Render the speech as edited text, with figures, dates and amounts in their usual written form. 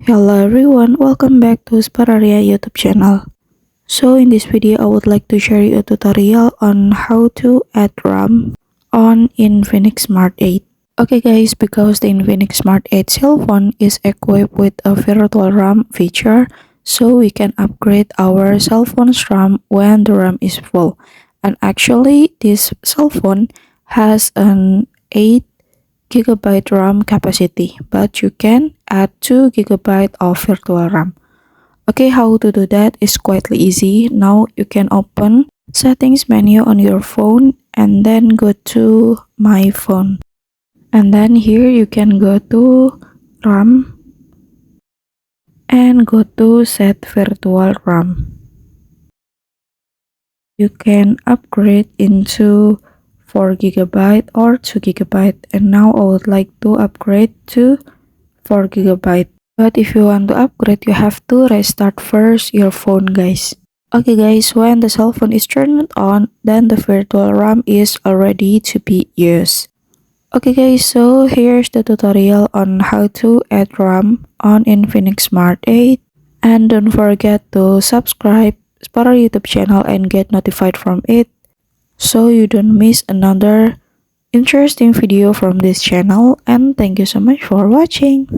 Hello everyone, welcome back to Spararia YouTube channel. So in this video I would like to share you a tutorial on how to add RAM on Infinix Smart 8. Okay guys, because the Infinix Smart 8 cell phone is equipped with a virtual RAM feature, so we can upgrade our cell phone's RAM when the RAM is full. And actually this cell phone has an 8 GB RAM capacity, but you can add 2 GB of virtual RAM. Okay, how to do that is quite easy. Now you can open settings menu on your phone and then go to my phone. And then here you can go to RAM and go to set virtual RAM. You can upgrade into 4 GB or 2 GB, and now I would like to upgrade to 4 GB. But if you want to upgrade, you have to restart first your phone guys. Okay guys, when the cell phone is turned on, then the virtual RAM is already to be used. Okay guys, so here's the tutorial on how to add RAM on Infinix Smart 8. And don't forget to subscribe to our YouTube channel and get notified from it, so you don't miss another interesting video from this channel. And thank you so much for watching.